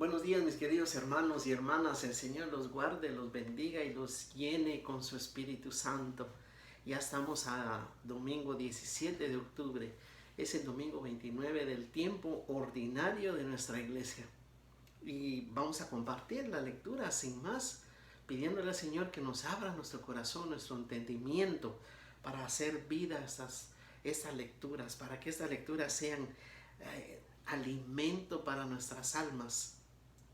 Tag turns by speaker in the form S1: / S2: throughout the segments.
S1: Buenos días, mis queridos hermanos y hermanas. El Señor los guarde, los bendiga y los llene con su Espíritu Santo. Ya estamos a domingo 17 de octubre. Es el domingo 29 del tiempo ordinario de nuestra iglesia. Y vamos a compartir la lectura sin más, pidiéndole al Señor que nos abra nuestro corazón, nuestro entendimiento para hacer vida estas lecturas, para que estas lecturas sean alimento para nuestras almas,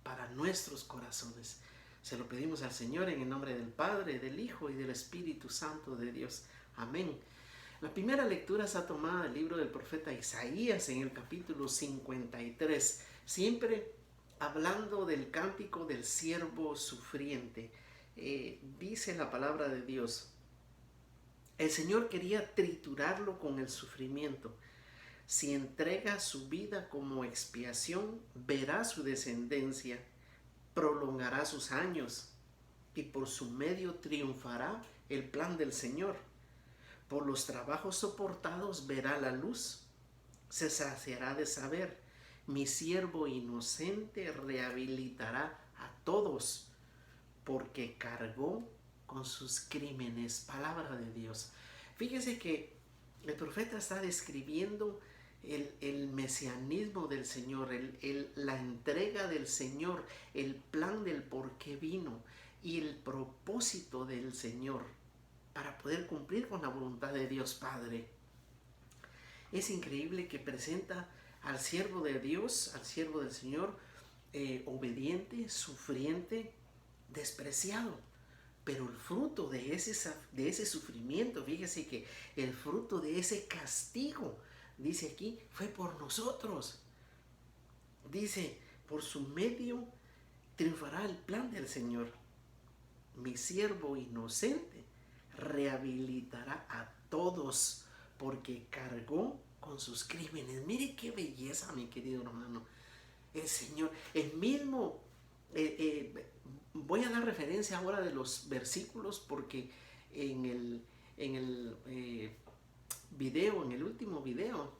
S1: para nuestros corazones. Se lo pedimos al Señor en el nombre del Padre, del Hijo y del Espíritu Santo de Dios. Amén. La primera lectura está tomada del libro del profeta Isaías en el capítulo 53, siempre hablando del cántico del siervo sufriente. Dice la palabra de Dios: el Señor quería triturarlo con el sufrimiento. Si entrega su vida como expiación, verá su descendencia, prolongará sus años y por su medio triunfará el plan del Señor. Por los trabajos soportados verá la luz, se saciará de saber. Mi siervo inocente rehabilitará a todos, porque cargó con sus crímenes. Palabra de Dios. Fíjese que el profeta está describiendo el mesianismo del Señor, la entrega del Señor, el plan del por qué vino y el propósito del Señor para poder cumplir con la voluntad de Dios Padre. Es increíble que presenta al siervo de Dios, al siervo del Señor, obediente, sufriente, despreciado. Pero el fruto de ese sufrimiento, fíjese que el fruto de ese castigo, dice aquí, fue por nosotros. Dice, por su medio triunfará el plan del Señor. Mi siervo inocente rehabilitará a todos, porque cargó con sus crímenes. Mire qué belleza, mi querido hermano. El Señor, el mismo... voy a dar referencia ahora de los versículos porque en el video, en el último video,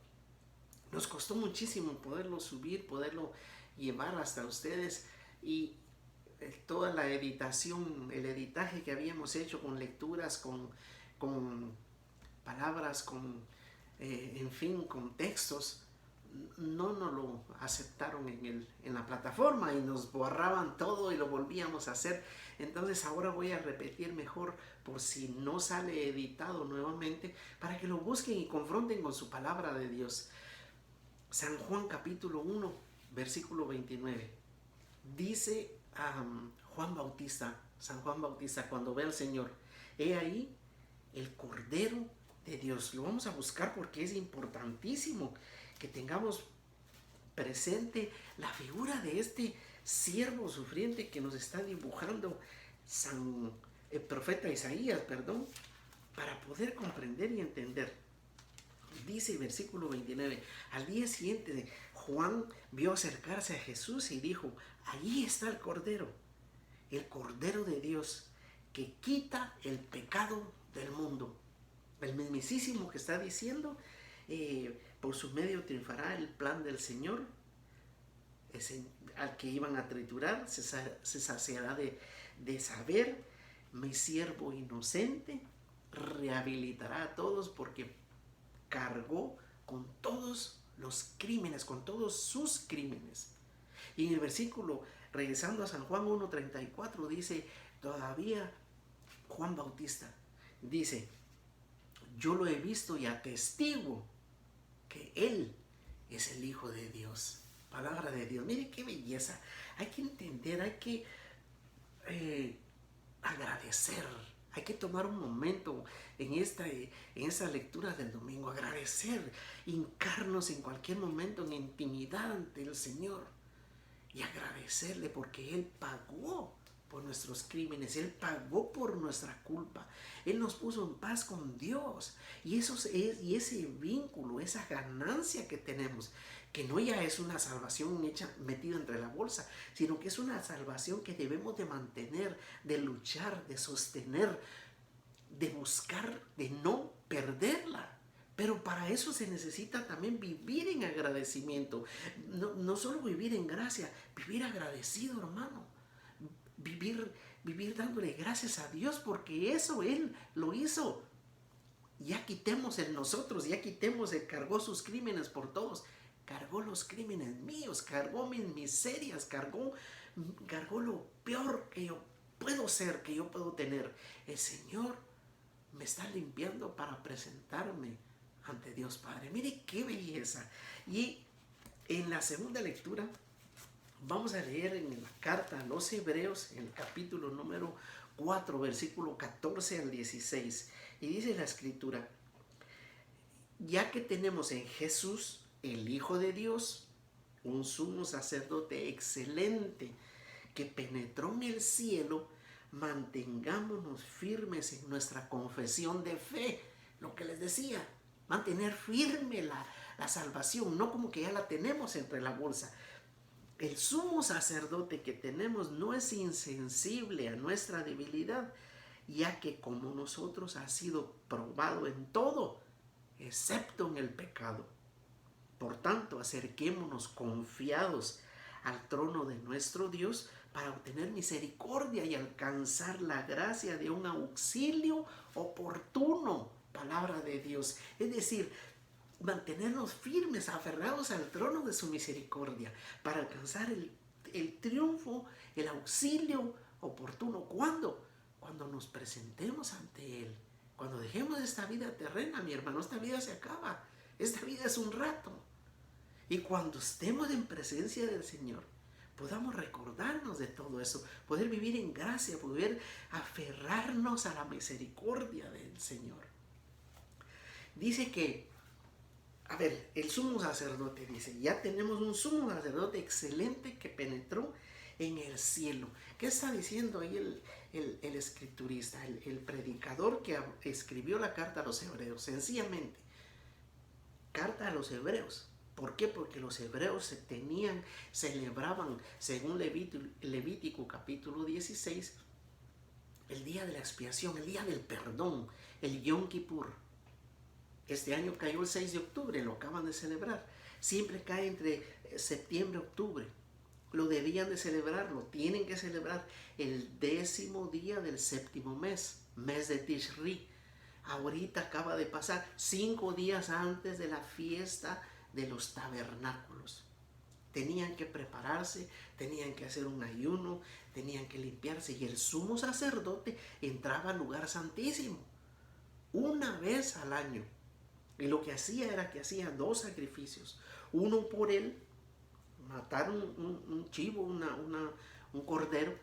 S1: nos costó muchísimo poderlo subir, poderlo llevar hasta ustedes, y toda la editación, el editaje que habíamos hecho con lecturas, con palabras, en fin, con textos, no nos lo aceptaron en la plataforma y nos borraban todo y lo volvíamos a hacer. Entonces ahora voy a repetir mejor por si no sale editado nuevamente, para que lo busquen y confronten con su palabra de Dios. San Juan capítulo 1 versículo 29 dice San Juan Bautista, cuando ve al Señor: he ahí el Cordero de Dios. Lo vamos a buscar porque es importantísimo que tengamos presente la figura de este siervo sufriente que nos está dibujando el profeta Isaías, para poder comprender y entender. Dice el versículo 29, al día siguiente Juan vio acercarse a Jesús y dijo: allí está el Cordero de Dios, que quita el pecado del mundo. El mismísimo que está diciendo, por su medio triunfará el plan del Señor. Al que iban a triturar se saciará de saber. Mi siervo inocente rehabilitará a todos, porque cargó con todos los crímenes, con todos sus crímenes. Y en el versículo, regresando a San Juan 1:34, dice todavía Juan Bautista, dice: yo lo he visto y atestiguo que Él es el Hijo de Dios. Palabra de Dios. Mire qué belleza. Hay que entender, hay que agradecer. Hay que tomar un momento en esta lectura del domingo, agradecer, hincarnos en cualquier momento en intimidad ante el Señor y agradecerle, porque Él pagó por nuestros crímenes, Él pagó por nuestra culpa, Él nos puso en paz con Dios. Y ese vínculo, esa ganancia que tenemos, que no ya es una salvación metida entre la bolsa, sino que es una salvación que debemos de mantener, de luchar, de sostener, de buscar, de no perderla, Pero para eso se necesita también vivir en agradecimiento. No solo vivir en gracia, vivir agradecido, hermano. Vivir dándole gracias a Dios porque eso Él lo hizo. Ya quitemos el nosotros, ya quitemos el cargó sus crímenes por todos. Cargó los crímenes míos, cargó mis miserias, cargó lo peor que yo puedo ser, que yo puedo tener. El Señor me está limpiando para presentarme ante Dios Padre. Mire qué belleza. Y en la segunda lectura vamos a leer en la carta a los Hebreos, en el capítulo número 4, versículo 14 al 16. Y dice la Escritura: ya que tenemos en Jesús, el Hijo de Dios, un sumo sacerdote excelente que penetró en el cielo, mantengámonos firmes en nuestra confesión de fe. Lo que les decía, mantener firme la salvación, no como que ya la tenemos entre la bolsa. El sumo sacerdote que tenemos no es insensible a nuestra debilidad, ya que como nosotros ha sido probado en todo, excepto en el pecado. Por tanto, acerquémonos confiados al trono de nuestro Dios para obtener misericordia y alcanzar la gracia de un auxilio oportuno. Palabra de Dios. Es decir, mantenernos firmes, aferrados al trono de su misericordia para alcanzar el triunfo, el auxilio oportuno. ¿Cuándo? Cuando nos presentemos ante Él. Cuando dejemos esta vida terrena, mi hermano, esta vida se acaba. Esta vida es un rato. Y cuando estemos en presencia del Señor, podamos recordarnos de todo eso, poder vivir en gracia, poder aferrarnos a la misericordia del Señor. Dice que, el sumo sacerdote dice, ya tenemos un sumo sacerdote excelente que penetró en el cielo. ¿Qué está diciendo ahí el escriturista, el predicador que escribió la carta a los hebreos? Sencillamente, carta a los hebreos. ¿Por qué? Porque los hebreos celebraban, según Levítico capítulo 16, el día de la expiación, el día del perdón, el Yom Kippur. Este año cayó el 6 de octubre, lo acaban de celebrar. Siempre cae entre septiembre y octubre. Lo debían de celebrar, lo tienen que celebrar el 10º día del 7º mes, mes de Tishri. Ahorita acaba de pasar 5 días antes de la fiesta de los tabernáculos. Tenían que prepararse, tenían que hacer un ayuno, tenían que limpiarse, y el sumo sacerdote entraba al lugar santísimo una vez al año. Y lo que hacía era que hacía 2 sacrificios, uno por él, matar un chivo, un cordero,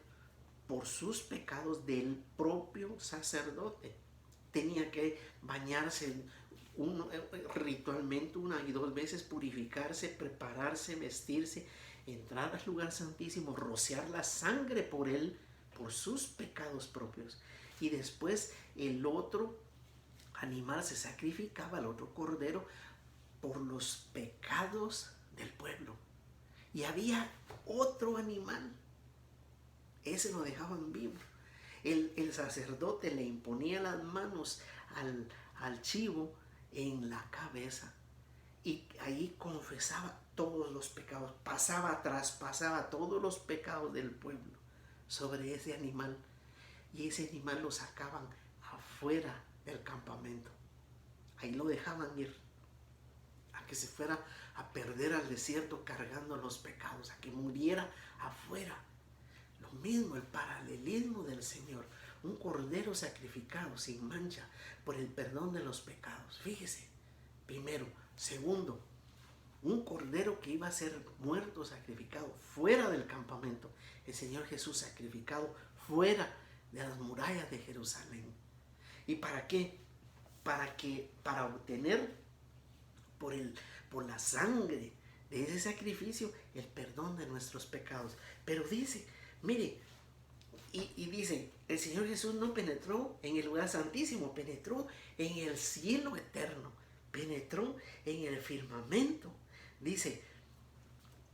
S1: por sus pecados del propio sacerdote. Tenía que bañarse ritualmente 1 y 2 veces, purificarse, prepararse, vestirse, entrar al lugar santísimo, rociar la sangre por él, por sus pecados propios. Y después el otro animal se sacrificaba, el otro cordero, por los pecados del pueblo. Y había otro animal, ese lo dejaban vivo. El sacerdote le imponía las manos al chivo en la cabeza, y ahí confesaba todos los pecados, traspasaba todos los pecados del pueblo sobre ese animal, y ese animal lo sacaban afuera del campamento. Ahí lo dejaban ir a que se fuera a perder al desierto cargando los pecados, a que muriera afuera. Lo mismo, el paralelismo del Señor, un cordero sacrificado sin mancha por el perdón de los pecados. Fíjese, primero. Segundo, un cordero que iba a ser muerto, sacrificado fuera del campamento. El Señor Jesús sacrificado fuera de las murallas de Jerusalén. ¿Y para qué? Para obtener por la sangre de ese sacrificio el perdón de nuestros pecados. Pero dice, mire, y dice, el Señor Jesús no penetró en el lugar santísimo, penetró en el cielo eterno, penetró en el firmamento. Dice,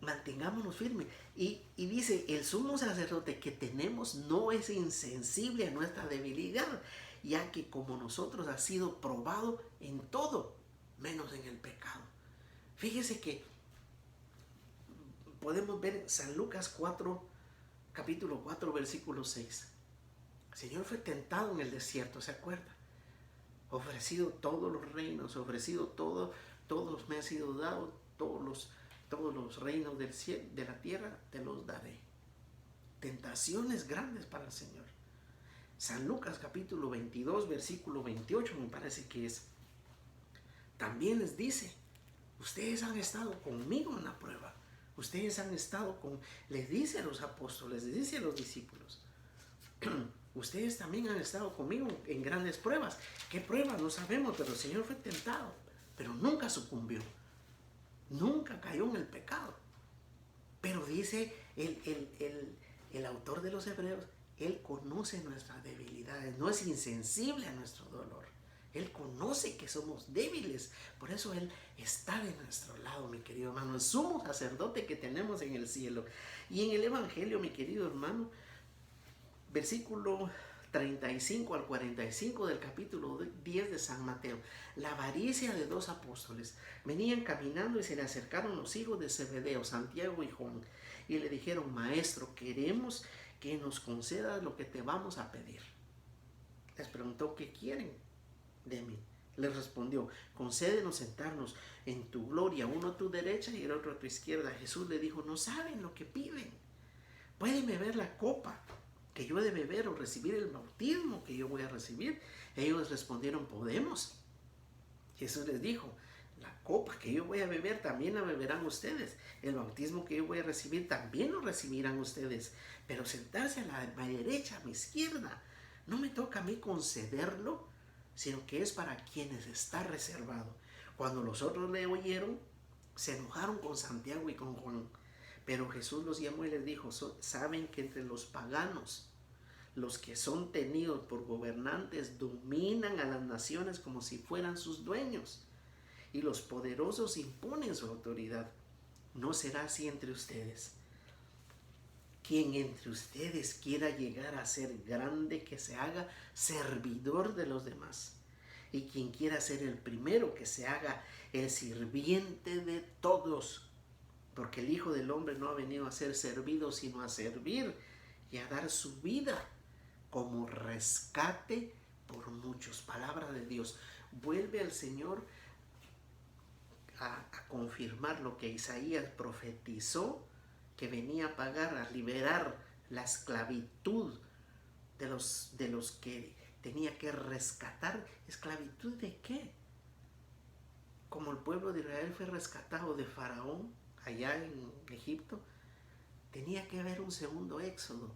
S1: mantengámonos firmes. Y dice, el sumo sacerdote que tenemos no es insensible a nuestra debilidad, ya que como nosotros ha sido probado en todo. menos en el pecado. Fíjese que podemos ver en San Lucas 4, capítulo 4, versículo 6. El Señor fue tentado en el desierto, ¿se acuerda? Ofrecido todos los reinos, ofrecido todos me ha sido dado, todos los reinos del cielo, de la tierra, te los daré. Tentaciones grandes para el Señor. San Lucas capítulo 22, versículo 28 me parece que es. También les dice, ustedes han estado conmigo en la prueba. Ustedes han estado les dice a los apóstoles, les dice a los discípulos. Ustedes también han estado conmigo en grandes pruebas. ¿Qué pruebas? No sabemos, pero el Señor fue tentado, pero nunca sucumbió. Nunca cayó en el pecado. Pero dice el autor de los Hebreos, Él conoce nuestras debilidades, no es insensible a nuestro dolor. Él conoce que somos débiles, por eso Él está de nuestro lado, mi querido hermano, el sumo sacerdote que tenemos en el cielo. Y en el Evangelio, mi querido hermano, versículo 35 al 45 del capítulo 10 de San Mateo, la avaricia de dos apóstoles. Venían caminando y se le acercaron los hijos de Zebedeo, Santiago y Juan, y le dijeron, Maestro, queremos que nos concedas lo que te vamos a pedir. Les preguntó, ¿qué quieren de mí? Les respondió, concédenos sentarnos en tu gloria, uno a tu derecha y el otro a tu izquierda. Jesús le dijo, no saben lo que piden. ¿Pueden beber la copa que yo he de beber o recibir el bautismo que yo voy a recibir? Ellos respondieron, podemos. Jesús les dijo, la copa que yo voy a beber también la beberán ustedes. El bautismo que yo voy a recibir también lo recibirán ustedes. Pero sentarse a mi derecha, a mi izquierda, no me toca a mí concederlo, sino que es para quienes está reservado. Cuando los otros le oyeron, se enojaron con Santiago y con Juan. Pero Jesús los llamó y les dijo, saben que entre los paganos, los que son tenidos por gobernantes dominan a las naciones como si fueran sus dueños, y los poderosos imponen su autoridad. No será así entre ustedes. Quien entre ustedes quiera llegar a ser grande, que se haga servidor de los demás. Y quien quiera ser el primero, que se haga el sirviente de todos. Porque el Hijo del Hombre no ha venido a ser servido, sino a servir y a dar su vida como rescate por muchos. Palabra de Dios. Vuelve al Señor a confirmar lo que Isaías profetizó, que venía a pagar, a liberar la esclavitud de los que tenía que rescatar. ¿Esclavitud de qué? Como el pueblo de Israel fue rescatado de Faraón allá en Egipto, tenía que haber un segundo éxodo,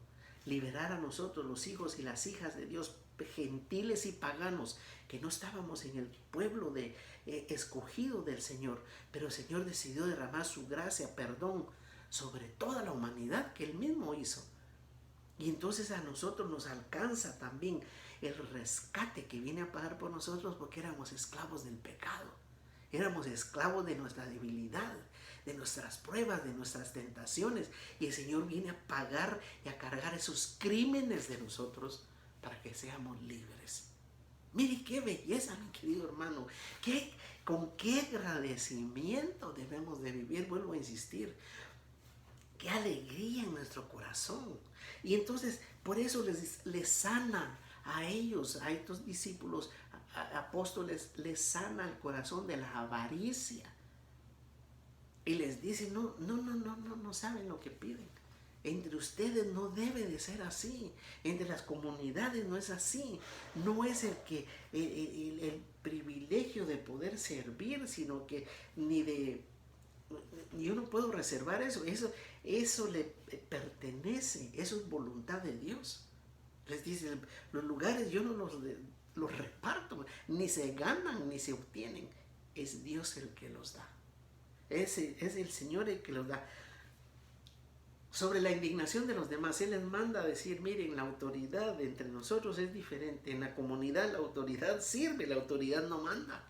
S1: liberar a nosotros, los hijos y las hijas de Dios, gentiles y paganos, que no estábamos en el pueblo escogido del Señor, pero el Señor decidió derramar su gracia, perdón, sobre toda la humanidad que Él mismo hizo. Y entonces a nosotros nos alcanza también el rescate que viene a pagar por nosotros, porque éramos esclavos del pecado, éramos esclavos de nuestra debilidad, de nuestras pruebas, de nuestras tentaciones, y el Señor viene a pagar y a cargar esos crímenes de nosotros para que seamos libres. Mire qué belleza, mi querido hermano, con qué agradecimiento debemos de vivir. Vuelvo a insistir, qué alegría en nuestro corazón. Y entonces por eso les sana a ellos, a estos discípulos, apóstoles, les sana el corazón de la avaricia. Y les dice, no saben lo que piden. Entre ustedes no debe de ser así. Entre las comunidades no es así. No es el privilegio de poder servir, sino que yo no puedo reservar eso. Eso le pertenece. Eso es voluntad de Dios. Les dice, los lugares yo no los reparto. Ni se ganan, ni se obtienen. Es Dios el que los da. Es el Señor el que los da. Sobre la indignación de los demás, Él les manda a decir, miren, la autoridad entre nosotros es diferente. En la comunidad la autoridad sirve, la autoridad no manda.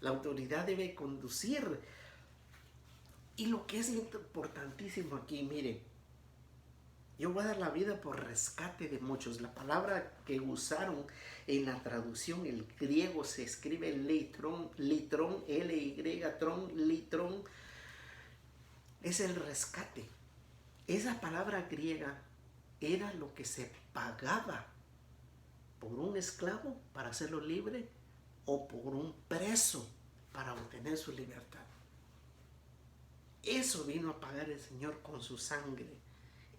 S1: La autoridad debe conducir. Y lo que es importantísimo aquí, miren, Yo voy a dar la vida por rescate de muchos. La palabra que usaron en la traducción, el griego se escribe litrón, litrón, L-Y-trón, litrón, es el rescate. Esa palabra griega era lo que se pagaba por un esclavo para hacerlo libre o por un preso para obtener su libertad. Eso vino a pagar el Señor con su sangre.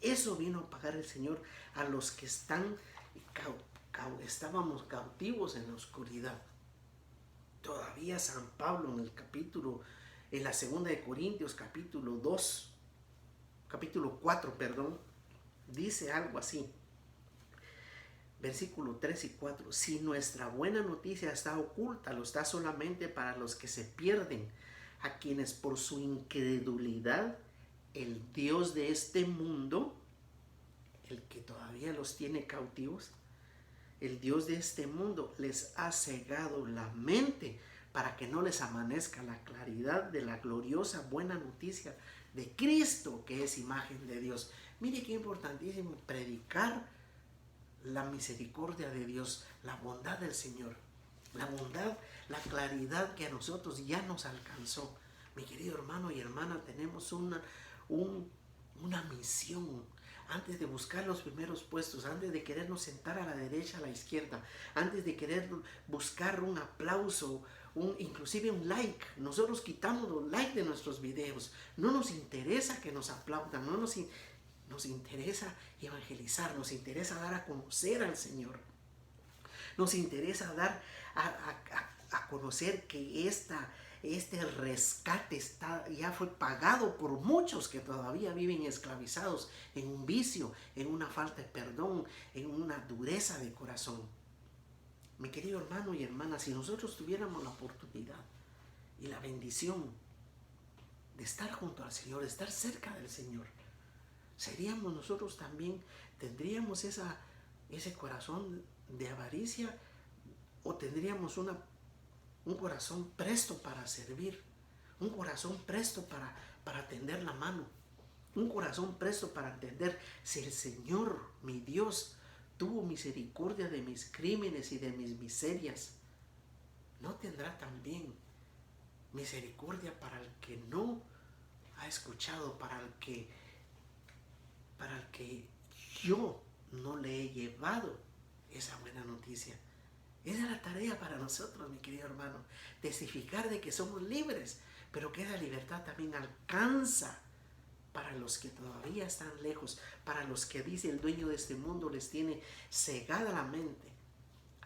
S1: Eso vino a pagar el Señor a los que estábamos cautivos en la oscuridad. Todavía San Pablo en la segunda de Corintios capítulo 4, dice algo así. Versículo 3 y 4. Si nuestra buena noticia está oculta, lo está solamente para los que se pierden, a quienes por su incredulidad el Dios de este mundo, el que todavía los tiene cautivos, el Dios de este mundo les ha cegado la mente para que no les amanezca la claridad de la gloriosa buena noticia de Cristo, que es imagen de Dios. Mire qué importantísimo predicar la misericordia de Dios, la bondad del Señor, la bondad, la claridad que a nosotros ya nos alcanzó. Mi querido hermano y hermana, tenemos una misión. Antes de buscar los primeros puestos, antes de querernos sentar a la derecha, a la izquierda, antes de querer buscar un aplauso, inclusive un like, nosotros quitamos los likes de nuestros videos. No nos interesa que nos aplaudan, no nos interesa evangelizar, nos interesa dar a conocer al Señor. Nos interesa dar a conocer que este rescate ya fue pagado por muchos que todavía viven esclavizados en un vicio, en una falta de perdón, en una dureza de corazón. Mi querido hermano y hermana, si nosotros tuviéramos la oportunidad y la bendición de estar junto al Señor, de estar cerca del Señor, seríamos nosotros también, tendríamos ese corazón de avaricia, o tendríamos un corazón presto para servir, un corazón presto para tender la mano, un corazón presto para entender: si el Señor, mi Dios, tuvo misericordia de mis crímenes y de mis miserias, ¿no tendrá también misericordia para el que no ha escuchado, para el que yo no le he llevado esa buena noticia? Esa es la tarea para nosotros, mi querido hermano, testificar de que somos libres, pero que esa libertad también alcanza para los que todavía están lejos, para los que dice el dueño de este mundo les tiene cegada la mente.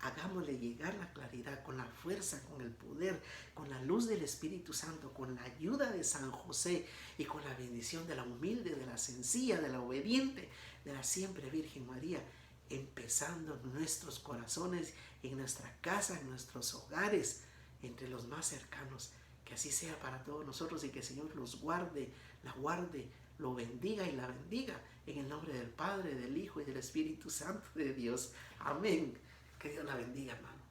S1: Hagámosle llegar la claridad con la fuerza, con el poder, con la luz del Espíritu Santo, con la ayuda de San José y con la bendición de la humilde, de la sencilla, de la obediente, de la siempre Virgen María, empezando en nuestros corazones, en nuestra casa, en nuestros hogares, entre los más cercanos. Que así sea para todos nosotros y que el Señor los guarde, la guarde, lo bendiga y la bendiga, en el nombre del Padre, del Hijo y del Espíritu Santo de Dios. Amén. Que Dios la bendiga, hermano.